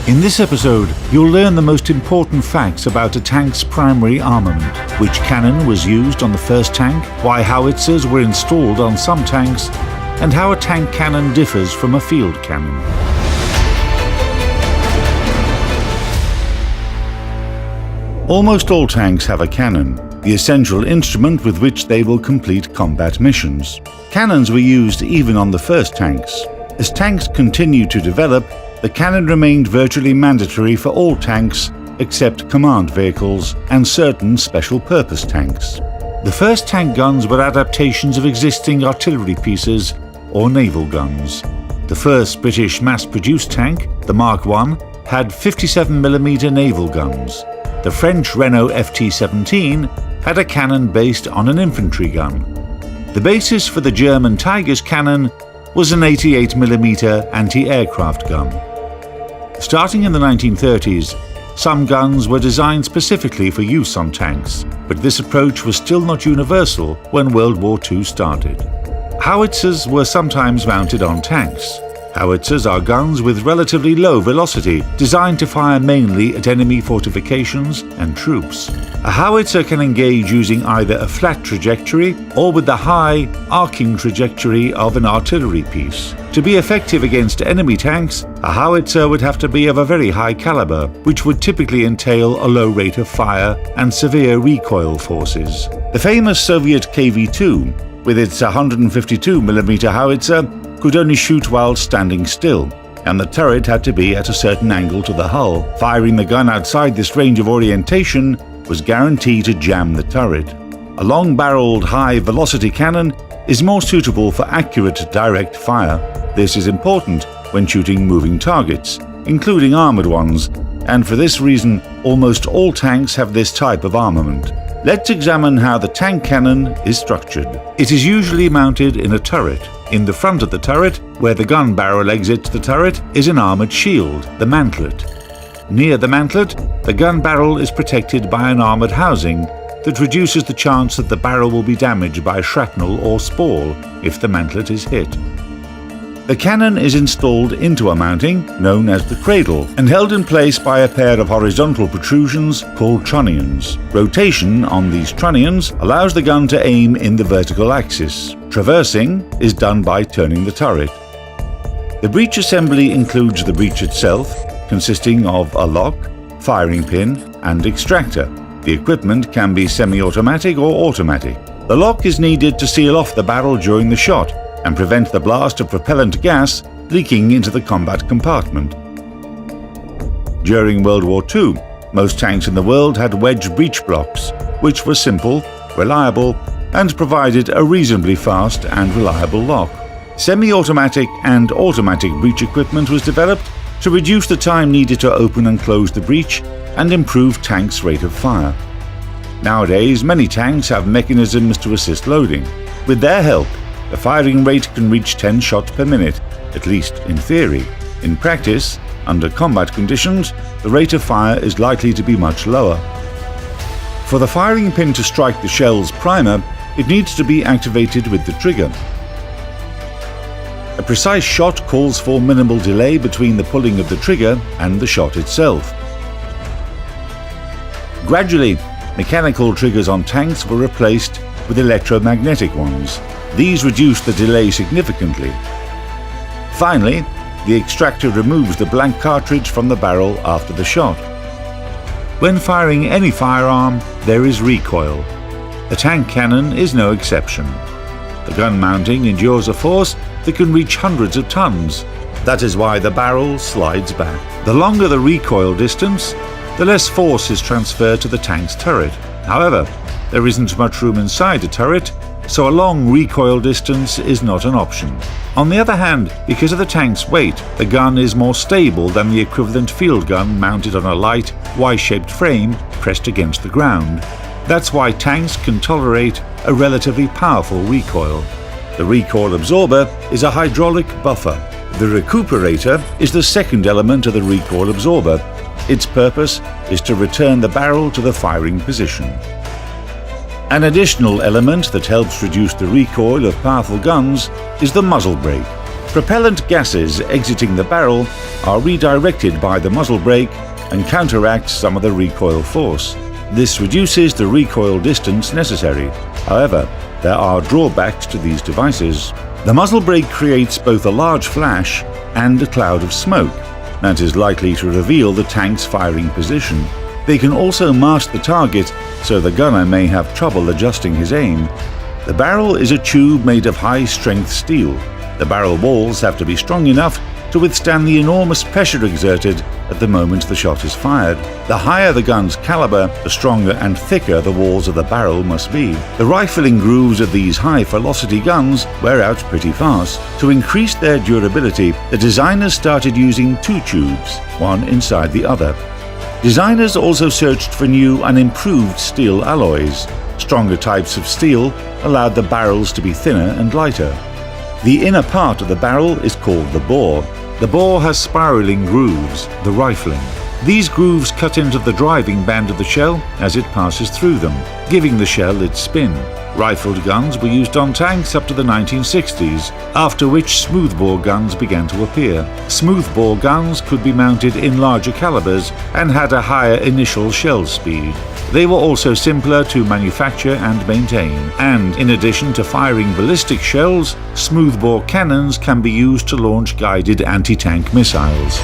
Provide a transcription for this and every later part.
In this episode, you'll learn the most important facts about a tank's primary armament, which cannon was used on the first tank, why howitzers were installed on some tanks, and how a tank cannon differs from a field cannon. Almost all tanks have a cannon, the essential instrument with which they will complete combat missions. Cannons were used even on the first tanks. As tanks continued to develop, the cannon remained virtually mandatory for all tanks except command vehicles and certain special-purpose tanks. The first tank guns were adaptations of existing artillery pieces or naval guns. The first British mass-produced tank, the Mark I, had 57mm naval guns. The French Renault FT-17 had a cannon based on an infantry gun. The basis for the German Tigers cannon was an 88mm anti-aircraft gun. Starting in the 1930s, some guns were designed specifically for use on tanks, but this approach was still not universal when World War II started. Howitzers were sometimes mounted on tanks. Howitzers are guns with relatively low velocity, designed to fire mainly at enemy fortifications and troops. A howitzer can engage using either a flat trajectory or with the high, arcing trajectory of an artillery piece. To be effective against enemy tanks, a howitzer would have to be of a very high caliber, which would typically entail a low rate of fire and severe recoil forces. The famous Soviet KV-2, with its 152mm howitzer, could only shoot while standing still, and the turret had to be at a certain angle to the hull. Firing the gun outside this range of orientation was guaranteed to jam the turret. A long-barreled, high-velocity cannon is more suitable for accurate direct fire. This is important when shooting moving targets, including armored ones, and for this reason, almost all tanks have this type of armament. Let's examine how the tank cannon is structured. It is usually mounted in a turret. In the front of the turret, where the gun barrel exits the turret, is an armored shield, the mantlet. Near the mantlet, the gun barrel is protected by an armored housing that reduces the chance that the barrel will be damaged by shrapnel or spall if the mantlet is hit. The cannon is installed into a mounting, known as the cradle, and held in place by a pair of horizontal protrusions called trunnions. Rotation on these trunnions allows the gun to aim in the vertical axis. Traversing is done by turning the turret. The breech assembly includes the breech itself, consisting of a lock, firing pin, and extractor. The equipment can be semi-automatic or automatic. The lock is needed to seal off the barrel during the shot and prevent the blast of propellant gas leaking into the combat compartment. During World War II, most tanks in the world had wedge breech blocks, which were simple, reliable, and provided a reasonably fast and reliable lock. Semi-automatic and automatic breech equipment was developed to reduce the time needed to open and close the breech and improve tanks' rate of fire. Nowadays, many tanks have mechanisms to assist loading. With their help, the firing rate can reach 10 shots per minute, at least in theory. In practice, under combat conditions, the rate of fire is likely to be much lower. For the firing pin to strike the shell's primer, it needs to be activated with the trigger. A precise shot calls for minimal delay between the pulling of the trigger and the shot itself. Gradually, mechanical triggers on tanks were replaced with electromagnetic ones. These reduce the delay significantly. Finally, the extractor removes the blank cartridge from the barrel after the shot. When firing any firearm, there is recoil. The tank cannon is no exception. The gun mounting endures a force that can reach hundreds of tons. That is why the barrel slides back. The longer the recoil distance, the less force is transferred to the tank's turret. However, there isn't much room inside the turret, so a long recoil distance is not an option. On the other hand, because of the tank's weight, the gun is more stable than the equivalent field gun mounted on a light, Y-shaped frame pressed against the ground. That's why tanks can tolerate a relatively powerful recoil. The recoil absorber is a hydraulic buffer. The recuperator is the second element of the recoil absorber. Its purpose is to return the barrel to the firing position. An additional element that helps reduce the recoil of powerful guns is the muzzle brake. Propellant gases exiting the barrel are redirected by the muzzle brake and counteracts some of the recoil force. This reduces the recoil distance necessary. However, there are drawbacks to these devices. The muzzle brake creates both a large flash and a cloud of smoke that is likely to reveal the tank's firing position. They can also mask the target, so the gunner may have trouble adjusting his aim. The barrel is a tube made of high-strength steel. The barrel walls have to be strong enough to withstand the enormous pressure exerted at the moment the shot is fired. The higher the gun's caliber, the stronger and thicker the walls of the barrel must be. The rifling grooves of these high-velocity guns wear out pretty fast. To increase their durability, the designers started using two tubes, one inside the other. Designers also searched for new and improved steel alloys. Stronger types of steel allowed the barrels to be thinner and lighter. The inner part of the barrel is called the bore. The bore has spiraling grooves, the rifling. These grooves cut into the driving band of the shell as it passes through them, giving the shell its spin. Rifled guns were used on tanks up to the 1960s, after which smoothbore guns began to appear. Smoothbore guns could be mounted in larger calibers and had a higher initial shell speed. They were also simpler to manufacture and maintain, and in addition to firing ballistic shells, smoothbore cannons can be used to launch guided anti-tank missiles.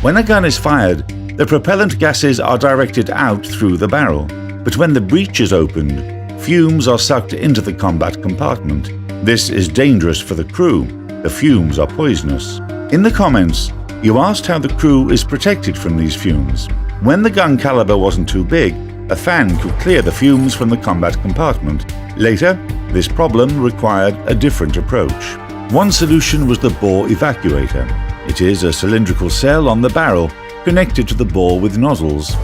When a gun is fired, the propellant gases are directed out through the barrel, but when the breech is opened, fumes are sucked into the combat compartment. This is dangerous for the crew. The fumes are poisonous. In the comments, you asked how the crew is protected from these fumes. When the gun caliber wasn't too big, a fan could clear the fumes from the combat compartment. Later, this problem required a different approach. One solution was the bore evacuator. It is a cylindrical cell on the barrel, connected to the bore with nozzles.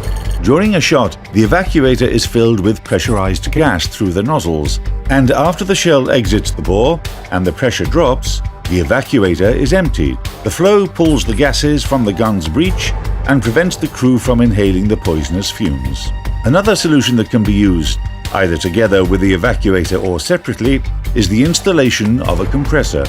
During a shot, the evacuator is filled with pressurized gas through the nozzles, and after the shell exits the bore and the pressure drops, the evacuator is emptied. The flow pulls the gases from the gun's breech and prevents the crew from inhaling the poisonous fumes. Another solution that can be used, either together with the evacuator or separately, is the installation of a compressor.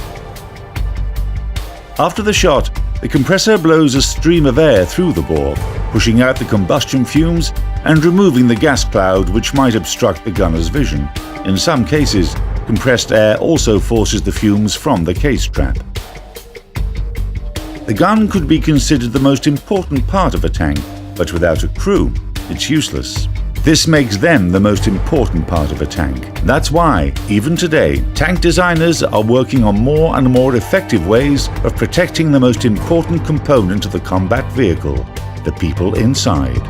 After the shot, the compressor blows a stream of air through the bore, pushing out the combustion fumes and removing the gas cloud which might obstruct the gunner's vision. In some cases, compressed air also forces the fumes from the case trap. The gun could be considered the most important part of a tank, but without a crew, it's useless. This makes them the most important part of a tank. That's why, even today, tank designers are working on more and more effective ways of protecting the most important component of the combat vehicle, the people inside.